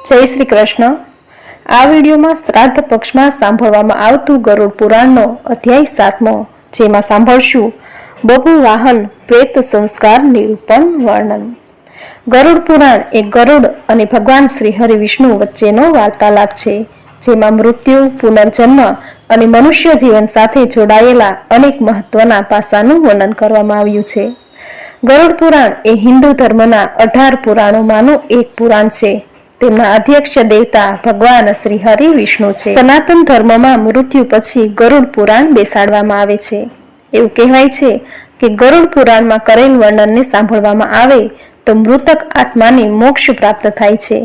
જય શ્રી કૃષ્ણ। આ વિડીયોમાં શ્રાદ્ધ પક્ષમાં સાંભળવામાં આવતું ગરુડ પુરાણનો અધ્યાય 7મો, જેમાં સાંભળશું બબુ વાહન પ્રેત સંસ્કાર નિરૂપણ વર્ણન। ગરુડ પુરાણ એ ગરુડ અને ભગવાન શ્રી હરિ વિષ્ણુ વચ્ચેનો વાર્તાલાપ છે, જેમાં મૃત્યુ, પુનર્જન્મ અને મનુષ્ય જીવન સાથે જોડાયેલા અનેક મહત્વના પાસાનું વર્ણન કરવામાં આવ્યું છે। ગરુડ પુરાણ એ હિન્દુ ધર્મના 18 પુરાણોમાંનું એક પુરાણ છે। તેમના અધ્યક્ષ દેવતા ભગવાન શ્રી હરિ વિષ્ણુ છે। સનાતન ધર્મમાં મૃત્યુ પછી ગરુડ પુરાણ બેસાડવામાં આવે છે। એવું કહેવાય છે કે ગરુડ પુરાણમાં કરેલ વર્ણનને સાંભળવામાં આવે તો મૃતક આત્માને મોક્ષ પ્રાપ્ત થાય છે,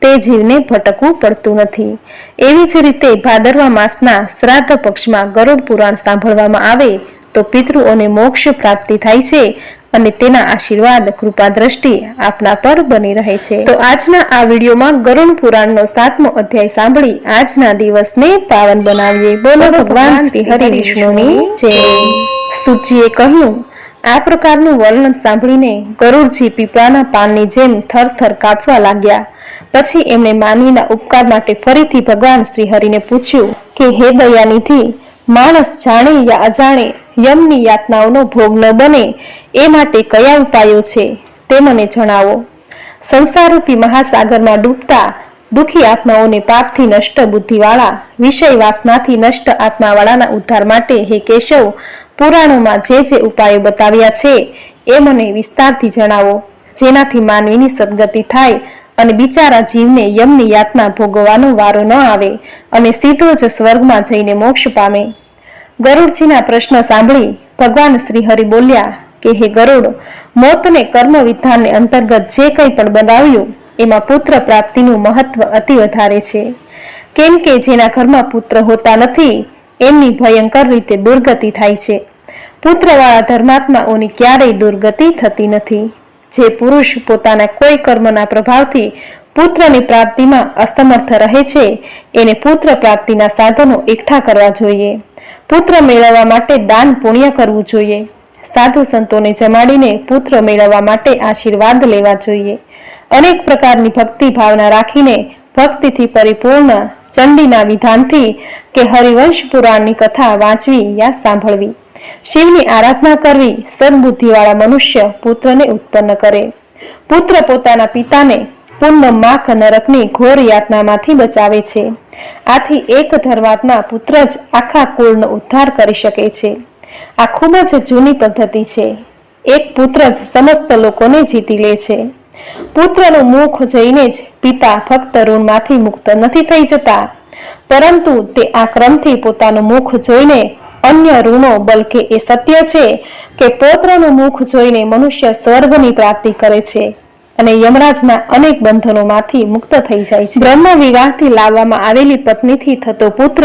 તે જીવને ભટકવું પડતું નથી। એવી જ રીતે ભાદરવા માસના શ્રાદ્ધ પક્ષમાં ગરુડ પુરાણ સાંભળવામાં આવે તો પિતૃઓને મોક્ષ પ્રાપ્તિ થાય છે અને તેના આશીર્વાદ કૃપા દ્રષ્ટિ આપના પર બની રહે છે। તો આજના આ વિડીયોમાં ગરુડ પુરાણનો 7મો અધ્યાય સાંભળી આજના દિવસને પાવન બનાવીએ। બોલો ભગવાન શ્રી હરિ વિષ્ણુની જય। સુતજીએ કહ્યું, આ પ્રકારનું વર્ણન સાંભળીને ગરુડજી પીપળાના પાનની જેમ થરથર કાપવા લાગ્યા। પછી એમણે માનવીના ઉપકાર માટે ફરીથી ભગવાન શ્રી હરિને પૂછ્યું કે હે દયાનિધિ, માણસ જાણે યા અજાણે યમની યાતનાઓનો ભોગ ન બને એ માટે કયા ઉપાયો છે તે મને જણાવો। સંસારરૂપી મહાસાગરમાં ડૂબતા દુઃખી આત્માઓને પાપથી નષ્ટ બુદ્ધિવાળા, વિષય વાસનાથી નષ્ટ આત્માવાળાના ઉદ્ધાર માટે હે કેશવ, પુરાણોમાં જે ઉપાયો બતાવ્યા છે એ મને વિસ્તારથી જણાવો, જેનાથી માનવીની સદગતિ થાય અને બિચારા જીવને યમની યાતના ભોગવવાનો વારો ન આવે અને સીધો જ સ્વર્ગમાં જઈને મોક્ષ પામે। ગરુડજીના પ્રશ્ન સાંભળી ભગવાન શ્રી હરિ બોલ્યા કે હે ગરુડ, મોતને કર્મ વિધાનને અંતર્ગત જે કંઈ પણ બનાવ્યું એમાં પુત્ર પ્રાપ્તિનું મહત્વ અતિ વધારે છે, કેમ કે જેના ઘરમાં પુત્ર હોતા નથી એમની ભયંકર રીતે દુર્ગતિ થાય છે। પુત્રવાળા ધર્માત્માઓની ક્યારેય દુર્ગતિ થતી નથી। જે પુરુષ પોતાના કોઈ કર્મના પ્રભાવથી પુત્રની પ્રાપ્તિમાં અસમર્થ રહે છે એને પુત્ર પ્રાપ્તિના સાધનો એકઠા કરવા જોઈએ। પુત્ર મેળવવા માટે દાન પુણ્ય કરવું જોઈએ। સાધુ સંતોને જમાડીને પુત્ર મેળવવા માટે આશીર્વાદ લેવા જોઈએ। અનેક પ્રકારની ભક્તિ ભાવના રાખીને ભક્તિથી પરિપૂર્ણ ચંડીના વિધાનથી કે હરિવંશ પુરાણની કથા વાંચવી યા સાંભળવી। શિવની આરાધના કરવી સદબુદ્ધિવાળા મનુષ્ય પુત્રને ઉત્પન્ન કરે। પુત્ર પોતાના પિતાને પૂર્ણ માખ નરકની ઘોર યાતનામાંથી બચાવે છે। આથી એક ધર્માત્મા પુત્ર જ આખા કુળનો ઉદ્ધાર કરી શકે છે। આ ખૂબ જ જૂની પદ્ધતિ છે। એક પુત્ર જ સમસ્ત લોકોને જીતી લે છે। પુત્રનું મુખ જોઈને જ પિતા ફક્ત ઋણમાંથી મુક્ત નથી થઈ જતા, પરંતુ તે આ ક્રમથી પોતાનું મુખ જોઈને અન્ય ઋણો, બલકે એ સત્ય છે કે પૌત્રનું મુખ જોઈને મનુષ્ય સ્વર્ગની પ્રાપ્તિ કરે છે અને યમરાજના અનેક બંધનોમાંથી મુક્ત થઈ જાય છે। બ્રહ્મ વિવાહથી લાવવામાં આવેલી પત્નીથી થતો પુત્ર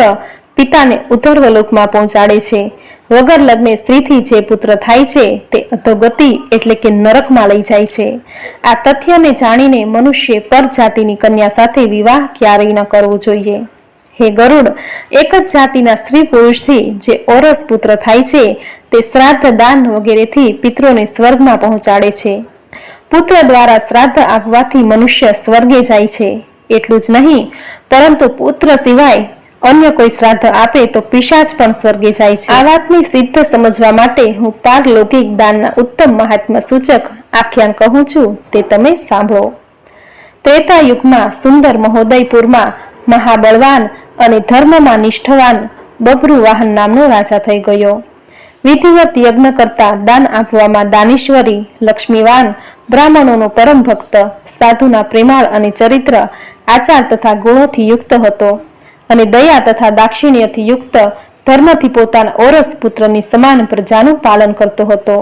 પિતાને ઉધર્વલોકમાં પહોંચાડે છે। વગર લગ્ને સ્ત્રીથી જે પુત્ર થાય છે તે અધોગતિ એટલે કે નરકમાં લઈ જાય છે। આ તથ્યને જાણીને મનુષ્ય પર જાતિની કન્યા સાથે વિવાહ ક્યારેય ન કરવો જોઈએ। હે ગરુડ, એક જ જાતિના સ્ત્રી પુરુષથી જે ઓરસ પુત્ર થાય છે તે શ્રાદ્ધ, દાન વગેરેથી પિતરોને સ્વર્ગમાં પહોંચાડે છે। પુત્ર દ્વારા શ્રાદ્ધ આપવાથી મનુષ્ય સ્વર્ગે જાય છે। એટલું જ નહીં, પરંતુ પુત્ર સિવાય અન્ય કોઈ શ્રાદ્ધ આપે તો પિશાચ પણ સ્વર્ગે જાય છે। આ વાતની સિદ્ધ સમજવા માટે હું પારલૌકિક દાનના ઉત્તમ મહાત્મ્ય સૂચક આખ્યાન કહું છું, તે તમે સાંભળો। ત્રેતા યુગમાં સુંદર મહોદયપુરમાં મહાબળવાન અને ધર્મમાં નિષ્ઠવાન બબ્રુ વાહન નામનો રાજા થઈ ગયો। વિધિવત યજ્ઞ કરતા, દાન આપવામાં દાનેશ્વરી, લક્ષ્મીવાન, બ્રાહ્મણોનો પરમ ભક્ત, સાધુના પ્રેમાળ અને ચરિત્ર, આચાર તથા ગુણોથી યુક્ત હતો અને દયા તથા દાક્ષિણ્યથી યુક્ત ધર્મથી પોતાના ઓરસ પુત્રની સમાન પ્રજાનું પાલન કરતો હતો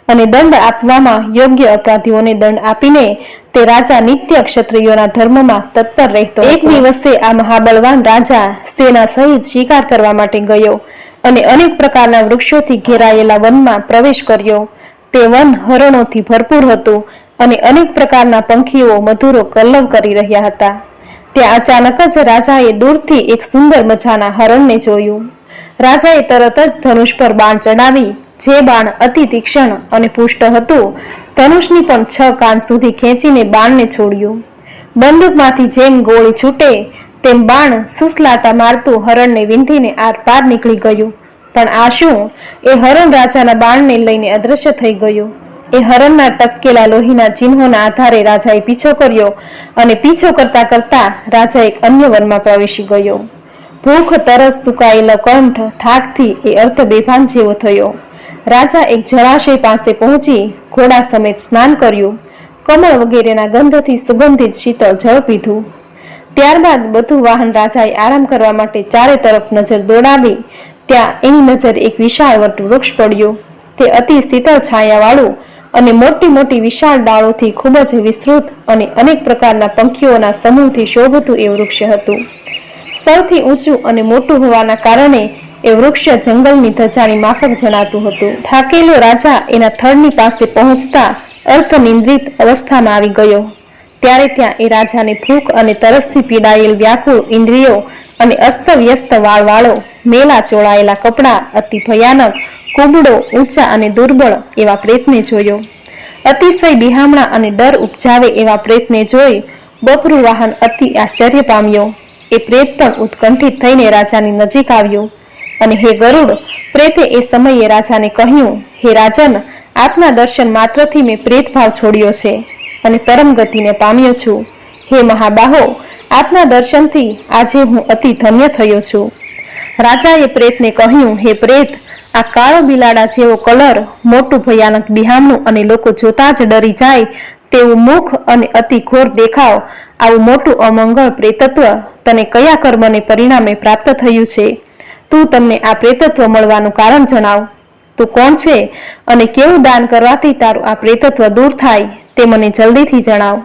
અને દંડ આપવામાં યોગ્ય અપરાધીઓને દંડ આપીને તે રાજા નિત્ય ક્ષત્રિયોના ધર્મમાં તત્પર રહેતો હતો। એક દિવસે આ મહાબળવાન રાજા સેના સહિત શિકાર કરવા માટે ગયો અને અનેક પ્રકારના વૃક્ષોથી ઘેરાયેલા વનમાં પ્રવેશ કર્યો। તે વન હરણોથી ભરપૂર હતું અને અનેક પ્રકારના પંખીઓ મધુરો કલ્લવ કરી રહ્યા હતા। ત્યાં અચાનક જ રાજાએ દૂરથી એક સુંદર મજાના હરણને જોયું। રાજાએ તરત જ ધનુષ પર બાણ ચડાવી, જે બાણ અતિ તીક્ષ્ણ અને પુષ્ટ હતું, ધનુષની પણ 6 કાન સુધી ખેંચીને બાણને છોડ્યું। બંદૂકમાંથી જેમ ગોળી છૂટે તેમ બાણ સુસલાટા મારતું હરણને વીંધીને આરપાર નીકળી ગયું. પણ આ શું? એ હરણ રાજાના બાણને લઈને અદૃશ્ય થઈ ગયું. એ હરણના ટપકેલા લોહીના ચિહ્નોના આધારે રાજાએ પીછો કર્યો અને પીછો કરતા કરતા રાજા એક અન્ય વનમાં પ્રવેશી ગયો. ભૂખ, તરસ, સુકાયેલો કંઠ, થાકથી એ અર્ધ બેભાન જેવો થયો. રાજા એક જળાશય પાસે પહોંચી ઘોડા સમેત સ્નાન કર્યું. કમળ વગેરેના ગંધથી સુગંધિત શીતળ જળ પીધું. ત્યારબાદ બધું વાહન રાજાએ આરામ કરવા માટે ચારે તરફ નજર દોડાવી. ત્યાં એની નજર એક વિશાળ વટવૃક્ષ પડ્યું. તે અતિ શીતળ છાયાવાળું અને મોટી મોટી વિશાળ ડાળોથી ખૂબ જ વિસ્તૃત અને અનેક પ્રકારના પંખીઓના સમૂહથી શોભતું એ વૃક્ષ હતું. સૌથી ઊંચું અને મોટું હોવાના કારણે એ વૃક્ષ જંગલની ધજાની માફક જણાતું હતું. થાકેલો રાજા એના થડની પાસે પહોંચતા અર્ધનિંદ્રિત અવસ્થામાં આવી ગયો. ત્યારે ત્યાં એ રાજાને ભૂખ અને તરસથી પીડાયેલ વ્યાકુળ ઇન્દ્રિયો અને અસ્તવ્યસ્ત વાળવાળો, મેલા ચોળાયેલા કપડાં, અતિ ભયાનક, કુબડો, ઊંચા અને દુર્બળ એવા પ્રેતને જોયો. અતિશય બિહામણા અને ડર ઉપજાવે એવા પ્રેતને જોઈ બપરું વાહન અતિ આશ્ચર્ય પામ્યો. એ પ્રેત પણ ઉત્કંઠિત થઈને રાજાની નજીક આવ્યો અને હે ગરુડ, પ્રેતે એ સમયે રાજાને કહ્યું, હે રાજન, આપના દર્શન માત્રથી મેં પ્રેત ભાવ છોડ્યો છે અને પરમ ગતિને પામ્યો છું. હે મહાબાહો, આપના દર્શનથી આજે હું અતિ ધન્ય થયો છું. રાજાએ પ્રેતને કહ્યું, હે પ્રેત, આ કાળો બિલાડા જેવો કલર, મોટું ભયાનક બિહામણું અને લોકો જોતા જ ડરી જાય તેવું મુખ અને અતિ ઘોર દેખાવ, આવું મોટું અમંગળ પ્રેતત્વ તને કયા કર્મને પરિણામે પ્રાપ્ત થયું છે? તું તમને આ પ્રેતત્વ મળવાનું કારણ જણાવ. તું કોણ છે અને કેવું દાન કરવાથી તારું આ પ્રેતત્વ દૂર થાય તે મને જલ્દીથી જણાવ.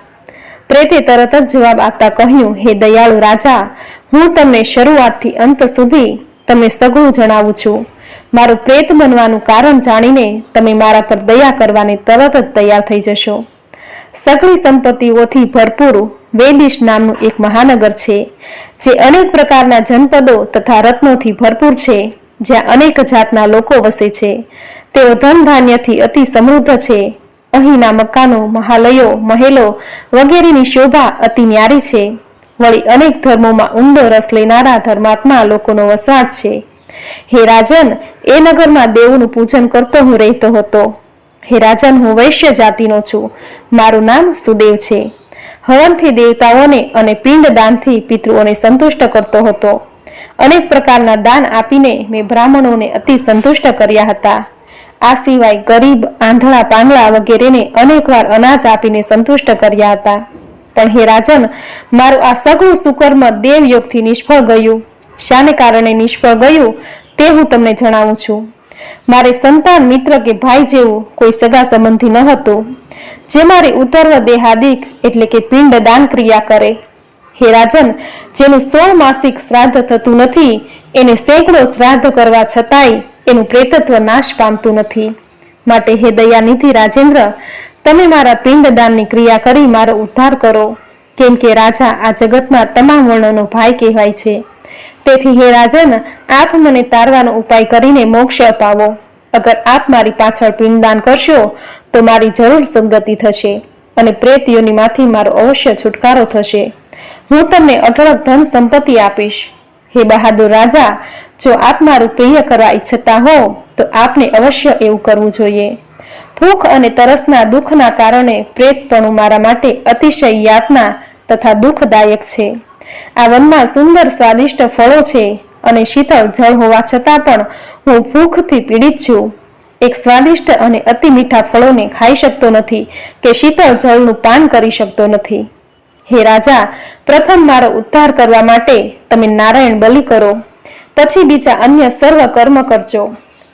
પ્રેતે તરત જ જવાબ આપતા કહ્યું, હે દયાળુ રાજા, હું તમને શરૂઆતથી અંત સુધી તમને સઘળું જણાવું છું. મારું પ્રેત બનવાનું કારણ જાણીને તમે મારા પર દયા કરવાને તરત જ તૈયાર થઈ જશો. સઘળી સંપત્તિઓથી ભરપૂર વેદિશ નામનું એક મહાનગર છે, જે અનેક પ્રકારના જનપદો તથા રત્નોથી ભરપૂર છે, જ્યાં અનેક જાતના લોકો વસે છે. તેઓ ધન ધાન્યથી અતિ સમૃદ્ધ છે. અહીંના મકાનો, મહાલયો, મહેલો વગેરેની શોભા અતિ ન્યારી છે. વળી અનેક ધર્મોમાં ઊંડો રસ લેનારા ધર્માત્મા લોકોનો વસવાટ છે. હે રાજન, એ નગરમાં દેવોનું પૂજન કરતો હું રહેતો હતો. હે રાજન, હું વૈશ્ય જાતિનો છું. મારું નામ સુદેવ છે. હવનથી દેવતાઓને અને પિંડદાનથી પિતૃઓને સંતુષ્ટ કરતો હતો. અનેક પ્રકારના દાન આપીને મેં બ્રાહ્મણોને અતિ સંતુષ્ટ કર્યા હતા. આ સિવાય ગરીબ, આંધળા, પાંગળા વગેરેને અનેકવાર અનાજ આપીને સંતુષ્ટ કર્યા હતા. પણ હે રાજન, મારું આ સઘળું સુકર્મ દેવયોગથી નિષ્ફળ ગયું. શાને કારણે નિષ્ફળ ગયું તે હું તમને જણાવું છું. મારે સંતાન, મિત્ર કે ભાઈ જેવું કોઈ સગા સંબંધી ન હતું, જે મારી ઉત્તર્વ દેહાદિક એટલે કે પિંડ દાન ક્રિયા કરે. હે રાજન, જેનું 16 માસિક શ્રાદ્ધ થતું નથી, એને સેંકડો શ્રાદ્ધ કરવા છતાંય એનું પ્રેતત્વ નાશ પામતું નથી. માટે હે દયાનિધિ રાજેન્દ્ર, તમે મારા પિંડદાનની ક્રિયા કરી મારો ઉદ્ધાર કરો, કેમ કે રાજા આ જગતમાં તમામ વર્ણનો ભાઈ કહેવાય છે. તેથી હે રાજન, આપ મને તારવાનો ઉપાય કરીને મોક્ષ અપાવો. અગર આપ મારી પાછળ પિંડદાન કરશો તો મારી જરૂર સદગતિ થશે અને પ્રેત યોનિમાંથી મારો અવશ્ય છુટકારો થશે. હું તમને અઢળક ધન સંપત્તિ આપીશ. હે બહાદુર રાજા, જો આપ મારું પ્રિય કરવા ઈચ્છતા હો તો આપને અવશ્ય એવું કરવું જોઈએ. ભૂખ અને તરસના દુઃખના કારણે પ્રેતપણું મારા માટે અતિશય યાતના તથા દુઃખદાયક છે. આ વનમાં સુંદર સ્વાદિષ્ટ ફળો છે અને શીતળ જળ હોવા છતાં પણ હું ભૂખથી પીડિત છું. એક સ્વાદિષ્ટ અને અતિ મીઠા ફળોને ખાઈ શકતો નથી કે શીતળ જળનું પાન કરી શકતો નથી. હે રાજા, પ્રથમ મારો ઉદ્ધાર કરવા માટે તમે નારાયણ બલિ કરો, પછી બીજા અન્ય સર્વ કર્મ કરજો.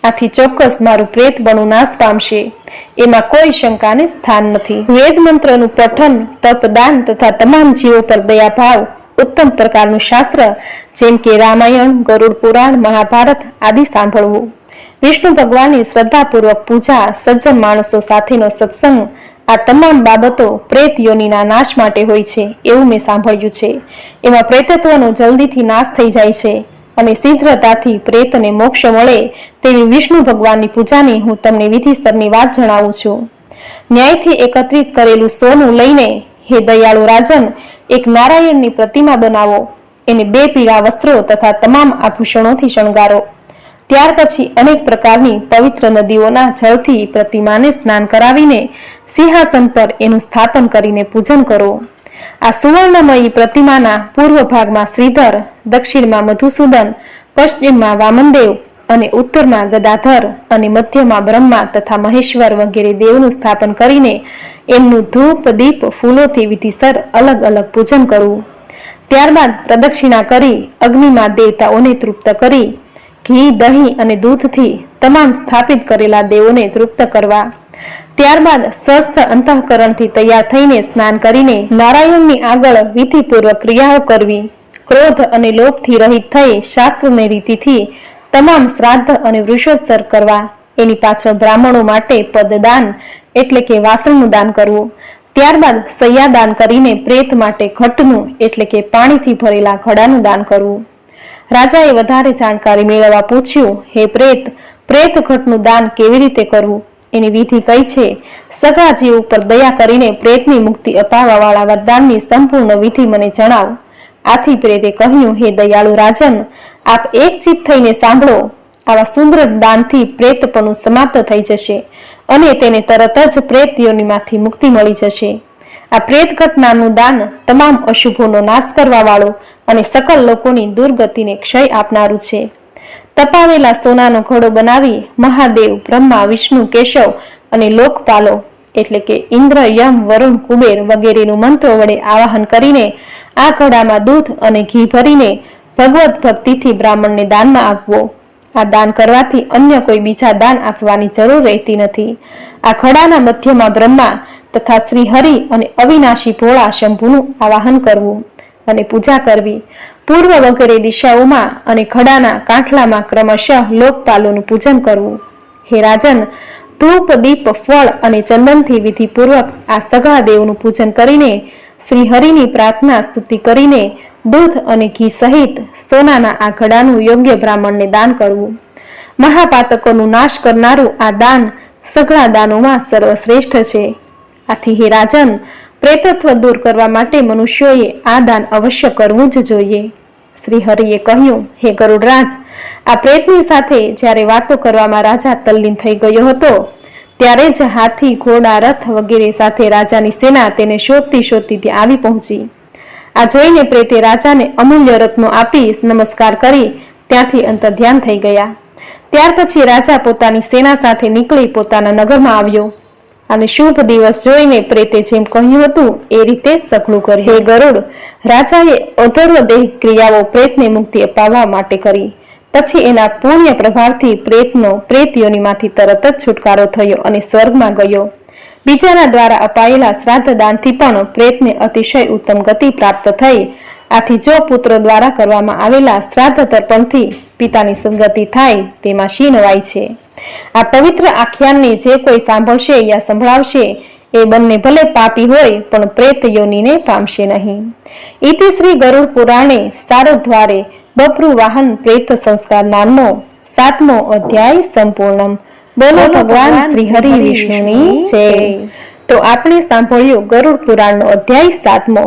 આથી ચોક્કસ મારું પ્રેત બનું નાશ પામશે, એમાં કોઈ શંકાને સ્થાન નથી. વેદ મંત્રનું પઠન, તપ, દાન તથા તમામ જીવો પર દયાભાવ, ઉત્તમ પ્રકારનું શાસ્ત્ર જેમ કે રામાયણ, ગરુડ પુરાણ, મહાભારત આદિ સાંભળવું, વિષ્ણુ ભગવાનની શ્રદ્ધાપૂર્વક પૂજા, સજ્જન માણસો સાથેનો સત્સંગ, આ તમામ બાબતો પ્રેત યોનિના નાશ માટે હોય છે એવું મેં સાંભળ્યું છે. એમાં પ્રેતત્વનો જલ્દીથી નાશ થઈ જાય છે અને શીઘ્રતાથી પ્રેતને મોક્ષ મળે તેવી વિષ્ણુ ભગવાનની પૂજાની હું તમને વિધિસરની વાત જણાવું છું. ન્યાયથી એકત્રિત કરેલું સોનું લઈને હે દયાળુ રાજન, એક નારાયણની પ્રતિમા બનાવો, એને 2 પીળા વસ્ત્રો તથા તમામ આભૂષણોથી શણગારો. ત્યાર પછી અનેક પ્રકારની પવિત્ર નદીઓના જળથી પ્રતિમાને સ્નાન કરાવીને સિંહાસન પર એનું સ્થાપન કરીને પૂજન કરો. આ સુવર્ણમયી પ્રતિમાના પૂર્વ ભાગમાં શ્રીધર, દક્ષિણમાં મધુસૂદન, પશ્ચિમમાં વામનદેવ અને ઉત્તરમાં ગદાધર અને મધ્યમાં બ્રહ્મા તથા મહેશ્વર વગેરે દેવનું સ્થાપન કરીને એમનું ધૂપ, દીપ, ફૂલોથી વિધિસર અલગ અલગ પૂજન કરવું. ત્યારબાદ પ્રદક્ષિણા કરી અગ્નિમાં દેવતાઓને તૃપ્ત કરી ઘી, દહીં અને દૂધથી તમામ સ્થાપિત કરેલા દેવોને તૃપ્ત કરવા. ત્યારબાદ સ્વસ્થ અંતઃકરણથી તૈયાર થઈને સ્નાન કરીને નારાયણની આગળ વિધિપૂર્વક ક્રિયાઓ કરવી. ક્રોધ અને લોભથી રહિત થઈ શાસ્ત્રની રીતિથી તમામ શ્રાદ્ધ અને વૃષોત્સર કરવા. એની પાછળ બ્રાહ્મણો માટે પદદાન એટલે કે વાસણનું દાન કરવું. ત્યારબાદ સૈયાદાન કરીને પ્રેત માટે ઘટનું એટલે કે પાણીથી ભરેલા ઘડાનું દાન કરવું. રાજાએ વધારે જાણકારી મેળવવા પૂછ્યું, હે પ્રેત, પ્રેત ઘટનું દાન કેવી રીતે કરવું? એની વિધિ કઈ છે? સગા જીવ ઉપર દયા કરીને પ્રેતની મુક્તિ અપાવવા વાળા વરદાનની સંપૂર્ણ વિધિ મને જણાવો. આથી પ્રેતે કહ્યું, હે દયાળુ રાજન, આપ એકચિત થઈને સાંભળો. આવા સુંદર દાનથી પ્રેતપણું સમાપ્ત થઈ જશે અને તેને તરત જ પ્રેત યોનિમાંથી મુક્તિ મળી જશે. આ પ્રેત ઘટનાનું દાન તમામ અશુભોનો નાશ કરવા વાળું અને સકલ લોકોની દુર્ગતિને ક્ષય આપનારું છે. તપાવેલા સોનાનો ઘડો બનાવી મહાદેવ, બ્રહ્મા, વિષ્ણુ, કેશવ અને લોકપાલો એટલે કે ઇન્દ્ર, યમ, વરુણ, કુબેર વગેરેનું મંત્રો વડે આવાહન કરીને આ ઘડામાં દૂધ અને ઘી ભરીને ભગવત ભક્તિથી બ્રાહ્મણને દાનમાં આપવો. આ દાન કરવાથી અન્ય કોઈ બીજા દાન આપવાની જરૂર રહેતી નથી. આ ઘડાના મધ્યમાં બ્રહ્મા તથા શ્રી હરિ અને અવિનાશી ભોળા શંભુનું આવાહન કરવું અને પૂજા કરવી. પૂર્વ વગેરે દિશાઓમાં અને ઘડાના કાંઠલામાં ક્રમશઃ લોકપાલોનું પૂજન કરવું. હે રાજન, ધૂપ, દીપ, ફળ અને ચંદનથી વિધિપૂર્વક આ સગા દેવનું પૂજન કરીને શ્રી હરિની પ્રાર્થના સ્તુતિ કરીને દૂધ અને ઘી સહિત સોનાના આ ઘડાનું યોગ્ય બ્રાહ્મણને દાન કરવું. મહાપાતકોનું નાશ કરનારું આ દાન સઘળા દાનોમાં સર્વશ્રેષ્ઠ છે. આથી હે રાજન, પ્રેતત્વ દૂર કરવા માટે મનુષ્યોએ આ દાન અવશ્ય કરવું જ જોઈએ. શ્રી હરિએ કહ્યું, હે ગરુડરાજ, આ પ્રેતની સાથે જ્યારે વાતો કરવામાં રાજા તલ્લીન થઈ ગયો હતો ત્યારે જ હાથી, ઘોડા, રથ વગેરે સાથે રાજાની સેના તેને શોધતી શોધતી ત્યાં આવી પહોંચી. આ જોઈને પ્રેતે રાજાને અમૂલ્ય રત્નો આપી નમસ્કાર કરી ત્યાંથી અંતર્ધ્યાન થઈ ગયા. ત્યાર પછી રાજા પોતાની સેના સાથે નીકળી પોતાના નગરમાં આવ્યો અને શુભ દિવસ જોઈને પ્રેતે જેમ કહ્યું હતું એ રીતે સઘળું કર્યું. હે ગરુડ, રાજાએ અધર્વ દેહ ક્રિયાઓ પ્રેતને મુક્તિ અપાવવા માટે કરી. પછી એના પુણ્ય પ્રભાવથી પ્રેતનો પ્રેત યોનિમાંથી તરત જ છુટકારો થયો અને સ્વર્ગમાં ગયો. બીજાના દ્વારા અપાયેલા શ્રાદ્ધ દાનથી પણ પ્રેતને અતિશય ઉત્તમ ગતિ પ્રાપ્ત થઈ. આથી જો પુત્ર દ્વારા કરવામાં આવેલા શ્રાદ્ધ તર્પણથી પિતાની સદગતિ થાય તેમાં શી નવાઈ છે. આ પવિત્ર આખ્યાનને જે કોઈ સાંભળશે યા સંભળાવશે એ બંને ભલે પાપી હોય પણ પ્રેત યોનિને પામશે નહીં. ઇતિ શ્રી ગરુડ પુરાણે સારદ્વારે બભ્રુ વાહન પ્રેત સંસ્કાર નામનો 7મો અધ્યાય સંપૂર્ણમ. બોલો ભગવાન શ્રી હરિ વિષ્ણુની જય. તો આપણે સાંભળ્યું ગરુડ પુરાણનો અધ્યાય 7મો.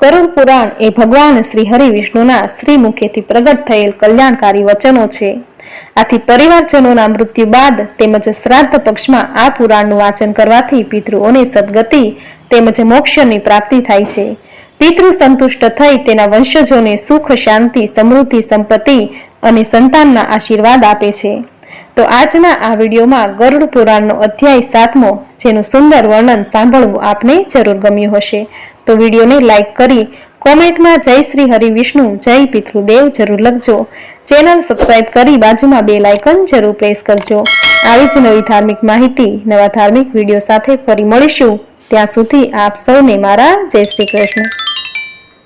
ગરુડ પુરાણ એ ભગવાન શ્રી હરિ વિષ્ણુના શ્રી મુખેથી પ્રગટ થયેલ કલ્યાણકારી વચનો છે. આથી પરિવારજનોના મૃત્યુ બાદ તેમજ શ્રાદ્ધ પક્ષમાં આ પુરાણનું વાંચન કરવાથી પિતૃઓને સદગતિ તેમજ મોક્ષની પ્રાપ્તિ થાય છે. પિતૃ સંતુષ્ટ થઈ તેના વંશજોને સુખ, શાંતિ, સમૃદ્ધિ, સંપત્તિ અને સંતાનના આશીર્વાદ આપે છે. તો આજના આ વિડીયોમાં ગરુડ પુરાણનો અધ્યાય 7મો જેનું સુંદર વર્ણન સાંભળવું આપને જરૂર ગમ્યું હશે. તો વિડીયોને લાઈક કરી કોમેન્ટમાં જય શ્રી હરિ વિષ્ણુ, જય પિતૃદેવ જરૂર લખજો. ચેનલ સબસ્ક્રાઇબ કરી બાજુમાં બેલ આઇકન જરૂર પ્રેસ કરજો. આવી જ નવી ધાર્મિક માહિતી, નવા ધાર્મિક વિડીયો સાથે ફરી મળીશું. ત્યાં સુધી આપ સૌને મારા જય શ્રી કૃષ્ણ.